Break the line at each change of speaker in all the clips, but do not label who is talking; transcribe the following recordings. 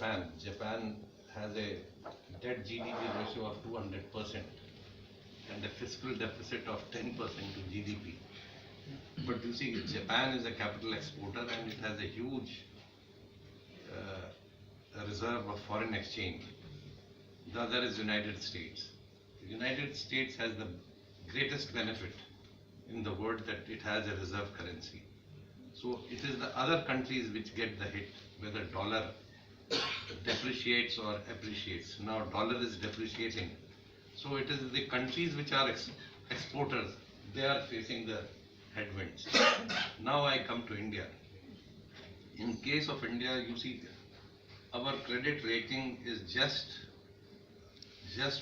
Japan. Japan has a debt GDP ratio of 200% and a fiscal deficit of 10% to GDP. But you see, Japan is a capital exporter and it has a huge reserve of foreign exchange. The other is United States. The United States has the greatest benefit in the world that it has a reserve currency. So it is the other countries which get the hit, whether dollar depreciates or appreciates. Now dollar is depreciating. So it is the countries which are exporters, they are facing the headwinds. Now I come to India. In case of India, you see, our credit rating is just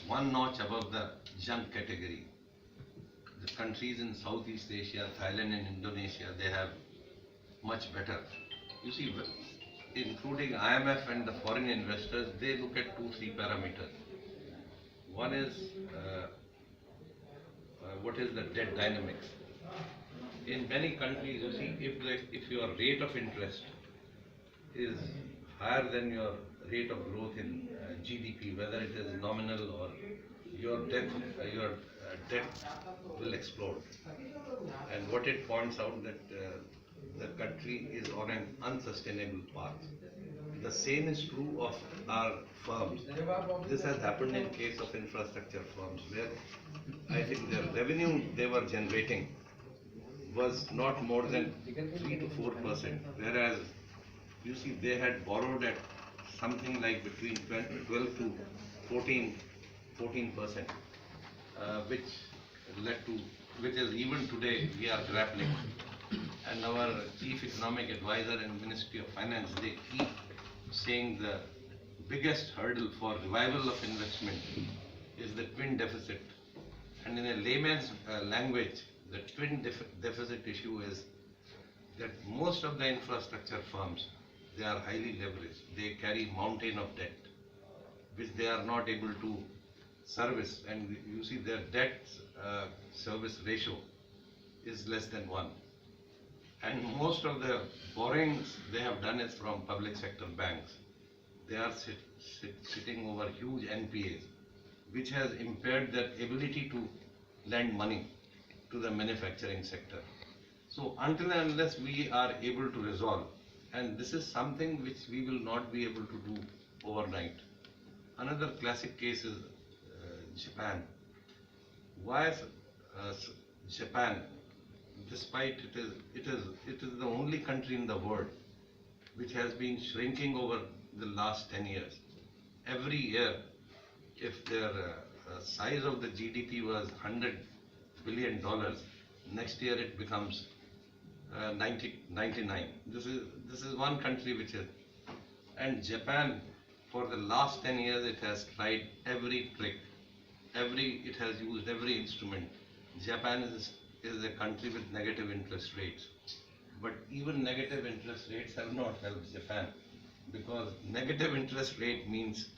one notch above the junk category. The countries in Southeast Asia, Thailand and Indonesia, they have much better. You see, including IMF and the foreign investors, they look at 2-3 parameters. One is what is the debt dynamics. In many countries, you see, if your rate of interest is higher than your rate of growth in GDP, whether it is nominal or your debt will explode. And what it points out that the country is on an unsustainable path. The same is true of our firms. This has happened in case of infrastructure firms, where I think the revenue they were generating was not more than 3 to 4%, whereas you see they had borrowed at something like between 12 to 14%, which is even today we are grappling. And our chief economic advisor and Ministry of Finance, they keep saying the biggest hurdle for revival of investment is the twin deficit. And in a layman's language, the twin deficit issue is that most of the infrastructure firms, they are highly leveraged. They carry mountain of debt, which they are not able to service. And you see their debt service ratio is less than 1. And most of the borrowings they have done is from public sector banks. They are sitting over huge NPAs, which has impaired their ability to lend money to the manufacturing sector. So until and unless we are able to resolve, and this is something which we will not be able to do overnight. Another classic case is Japan. Why Japan, despite it is the only country in the world which has been shrinking over the last 10 years. Every year, if their size of the GDP was $100 billion, next year it becomes 99. This is one country which is, and Japan for the last 10 years it has tried every trick, it has used every instrument. Japan is a country with negative interest rates, but even negative interest rates have not helped Japan, because negative interest rate means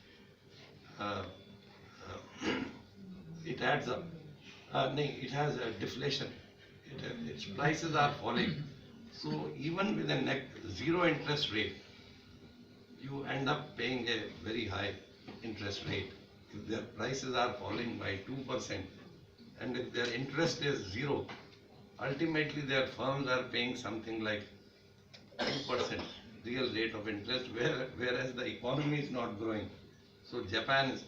it adds up. It has a deflation. Its prices are falling. So even with a zero interest rate, you end up paying a very high interest rate. If their prices are falling by 2%, and if their interest is zero, ultimately their firms are paying something like 2% real rate of interest, whereas the economy is not growing. So Japan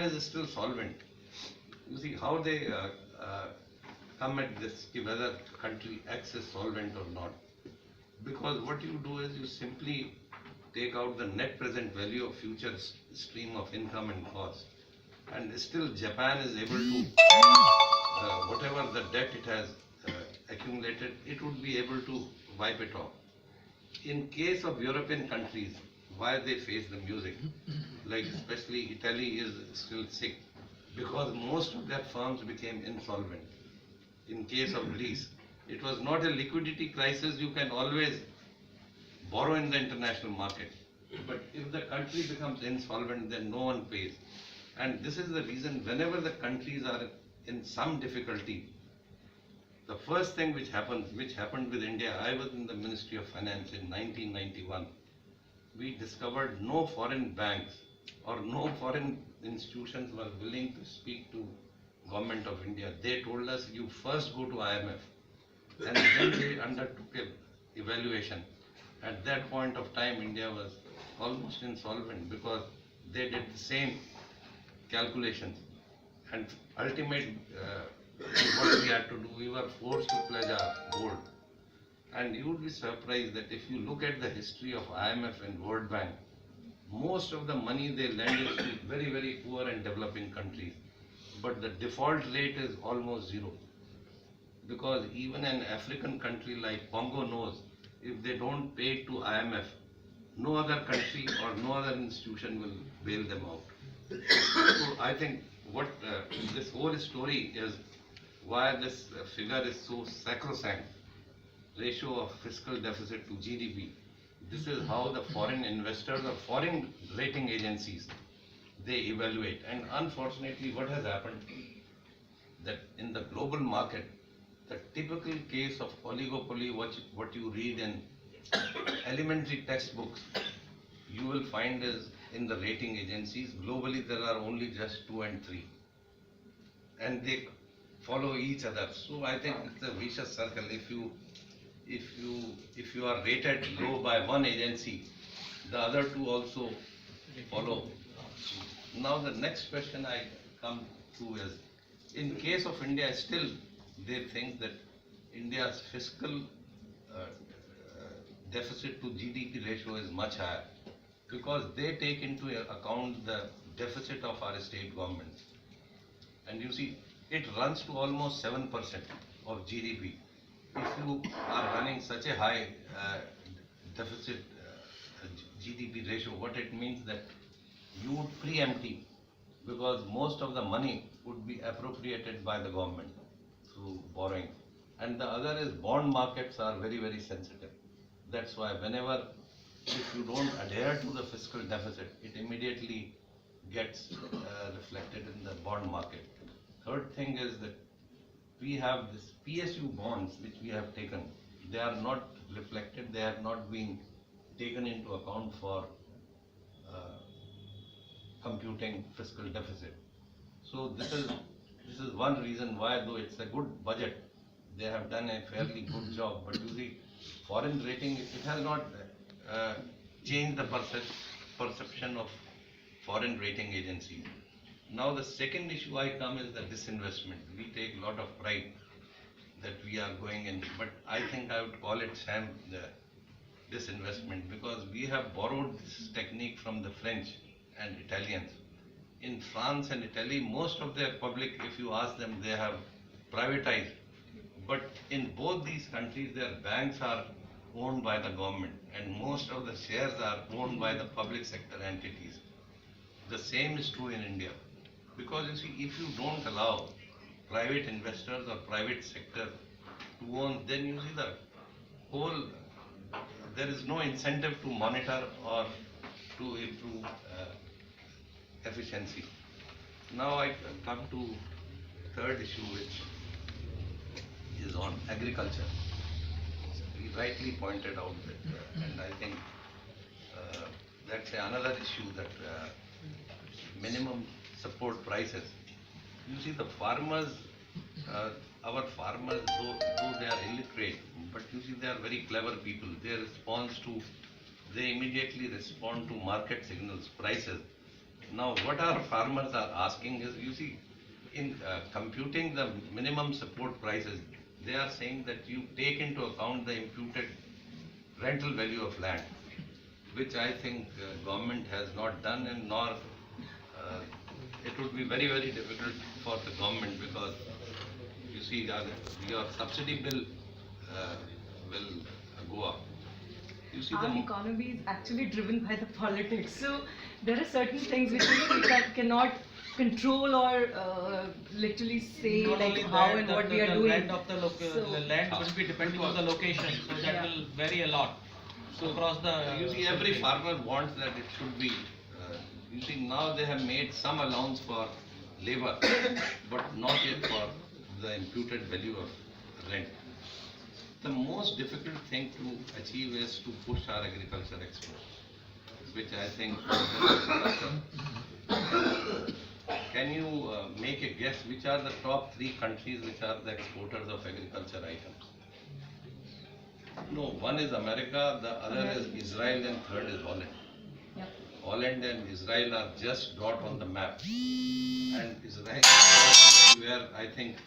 is still solvent. You see how they come at this, whether country X is solvent or not. Because what you do is you simply take out the net present value of future stream of income and cost. And still Japan is able to, whatever the debt it has accumulated, it would be able to wipe it off. In case of European countries, why they face the music, like especially Italy is still sick, because most of their firms became insolvent. In case of Greece, it was not a liquidity crisis, you can always borrow in the international market. But if the country becomes insolvent, then no one pays. And this is the reason whenever the countries are in some difficulty, the first thing which happened with India, I was in the Ministry of Finance in 1991. we discovered no foreign banks or no foreign institutions were willing to speak to government of India. They told us, you first go to IMF, and then they undertook a evaluation. At that point of time, India was almost insolvent because they did the same calculations, and ultimate what we had to do, we were forced to pledge our gold. And you would be surprised that if you look at the history of IMF and World Bank, most of the money they lend is to very, very poor and developing countries. But the default rate is almost zero. Because even an African country like Congo knows, if they don't pay to IMF, no other country or no other institution will bail them out. So I think what this whole story is, why this figure is so sacrosanct, ratio of fiscal deficit to GDP. This is how the foreign investors or foreign rating agencies, they evaluate. And unfortunately, what has happened, that in the global market, the typical case of oligopoly, what you read in elementary textbooks, you will find is in the rating agencies. Globally, there are only just 2 and 3. And they follow each other. So I think it's a vicious circle. If you are rated low by one agency, the other two also follow. Now the next question I come to is, in case of India, still they think that India's fiscal deficit to GDP ratio is much higher, because they take into account the deficit of our state governments. And you see, it runs to almost 7% of GDP. If you are running such a high deficit GDP ratio, what it means that you would preemptive, because most of the money would be appropriated by the government through borrowing. And the other is, bond markets are very, very sensitive. That's why whenever, if you don't adhere to the fiscal deficit, it immediately gets reflected in the bond market. Third thing is that we have this PSU bonds which we have taken. They are not reflected, they have not been taken into account for computing fiscal deficit. So this is one reason why, though it's a good budget, they have done a fairly good job. But you see, foreign rating, it has not changed the perception of foreign rating agencies. Now the second issue I come is the disinvestment. We take a lot of pride that we are going in, but I think I would call it sham, the disinvestment, because we have borrowed this technique from the French and Italians. In France and Italy, most of their public, if you ask them, they have privatized. But in both these countries, their banks are owned by the government, and most of the shares are owned by the public sector entities. The same is true in India. Because you see, if you don't allow private investors or private sector to own, then you see the whole, there is no incentive to monitor or to improve efficiency. Now I come to third issue, which is on agriculture. We rightly pointed out that, and I think that's another issue, that minimum support prices. You see, the farmers, our farmers, though they are illiterate, but you see, they are very clever people. They immediately respond to market signals, prices. Now, what our farmers are asking is, you see, in computing the minimum support prices, they are saying that you take into account the imputed rental value of land, which I think government has not done, and nor it would be very, very difficult for the government, because you see, your subsidy bill will go up. You see,
our economy is actually driven by the politics. So there are certain things which we cannot control or literally say
Not
like
only
how
that,
and what we are
the
doing.
Land of the land will be depending on the location, so that
Yeah.
will vary a lot. So across the
you see, every farmer wants that it should be. You see, now they have made some allowance for labor, but not yet for the imputed value of rent. The most difficult thing to achieve is to push our agriculture exports. which I think. Can you make a guess which are the top 3 countries which are the exporters of agriculture items? No, one is America, the other is Israel, and third is Holland.
Yep.
Holland and Israel are just dot on the map. And Israel, where I think